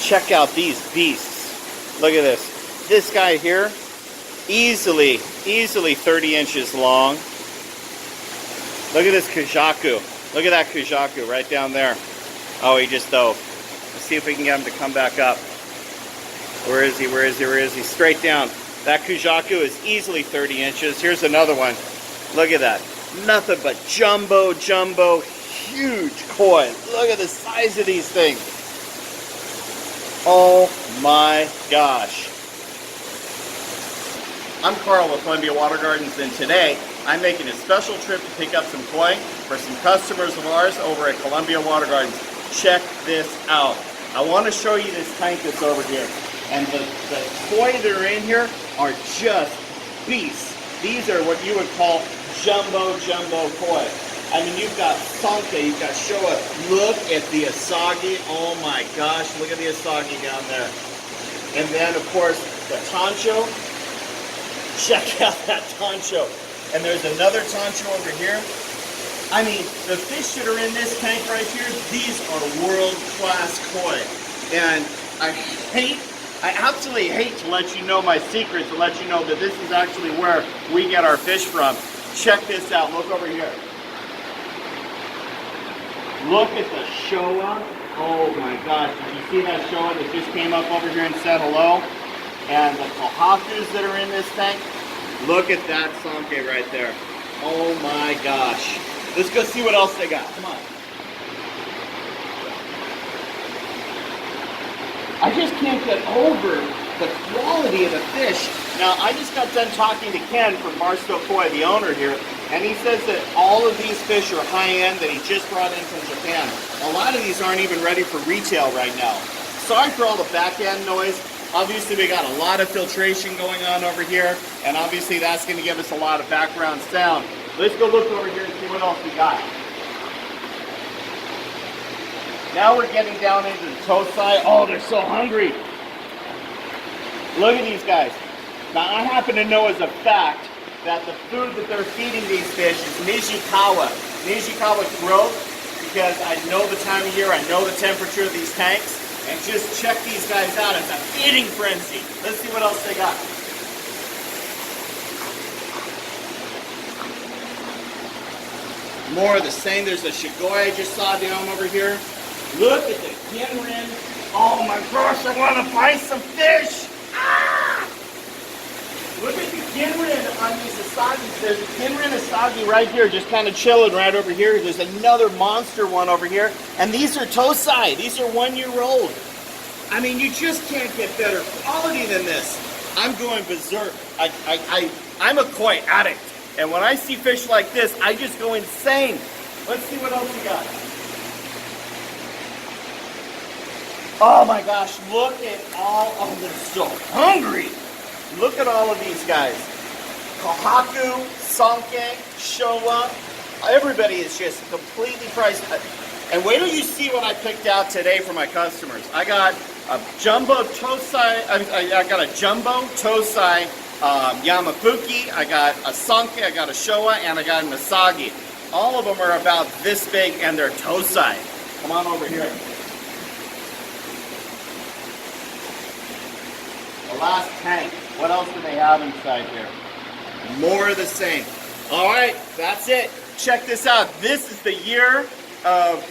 check out these beasts. Look at this. This guy here, easily 30 inches long. Look at this kujaku. Look at that kujaku right down there. Oh, he just dove. Let's see if we can get him to come back up. Where is he? Where is he? Where is he? Straight down. That kujaku is easily 30 inches. Here's another one. Look at that. Nothing but jumbo, huge koi. Look at the size of these things. Oh my gosh. I'm Carl with Columbia Water Gardens, and today I'm making a special trip to pick up some koi for some customers of ours over at Columbia Water Gardens. Check this out. I want to show you this tank that's over here. And the koi that are in here are just beasts. These are what you would call jumbo koi. I mean, you've got sanke, you've got showa. Look at the asagi. Oh my gosh, look at the asagi down there. And then, of course, the tancho. Check out that tancho. And there's another tancho over here. I mean, the fish that are in this tank right here, these are world-class koi. And I absolutely hate to let you know my secret, to let you know that this is actually where we get our fish from. Check this out. Look over here. Look at the showa. Oh my gosh. Did you see that showa that just came up over here and said hello? And the kohakus that are in this tank. Look at that sanke right there. Oh my gosh. Let's go see what else they got. Come on. I just can't get over the quality of the fish. Now, I just got done talking to Ken from Barstow Koi, the owner here, and he says that all of these fish are high-end that he just brought in from Japan. A lot of these aren't even ready for retail right now. Sorry for all the back-end noise. Obviously, we got a lot of filtration going on over here, and obviously that's going to give us a lot of background sound. Let's go look over here and see what else we got. Now we're getting down into the tosai. Oh, they're so hungry. Look at these guys. Now, I happen to know as a fact that the food that they're feeding these fish is Nishikawa. Nishikawa growth, because I know the time of year, I know the temperature of these tanks, and just check these guys out. It's a feeding frenzy. Let's see what else they got. More of the same. There's a shigoi I just saw down over here. Look at the kinrin. Oh my gosh, I want to buy some fish. Ah! Look at the kinrin on these asagis. There's a kinrin asagi right here, just kind of chilling right over here. There's another monster one over here. And these are tosai. These are 1 year old. I mean, you just can't get better quality than this. I'm going berserk. I'm a koi addict. And when I see fish like this, I just go insane. Let's see what else we got. Oh my gosh, look at all of them. So hungry. Look at all of these guys. Kohaku, sanke, showa. Everybody is just completely priced. And wait till you see what I picked out today for my customers. I got a jumbo tosai. I got a jumbo tosai yamafuki. I got a sanke. I got a showa, and I got an asagi. All of them are about this big, and they're tosai. Come on over here. The last tank. What else do they have inside here? More of the same. All right, that's it. Check this out. This is the year of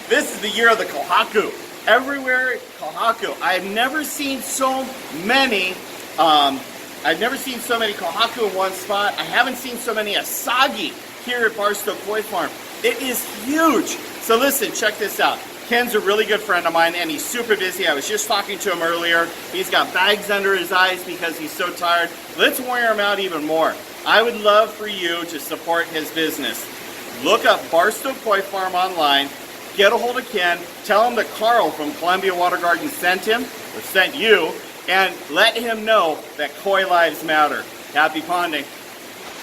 the kohaku. Everywhere kohaku. I've never seen so many. I've never seen so many kohaku in one spot. I haven't seen so many asagi here at Barstow Koi Farm. It is huge. So listen, check this out. Ken's a really good friend of mine, and he's super busy. I was just talking to him earlier. He's got bags under his eyes because he's so tired. Let's wear him out even more. I would love for you to support his business. Look up Barstow Koi Farm online. Get a hold of Ken. Tell him that Carl from Columbia Water Gardens sent him, or sent you, and let him know that koi lives matter. Happy ponding.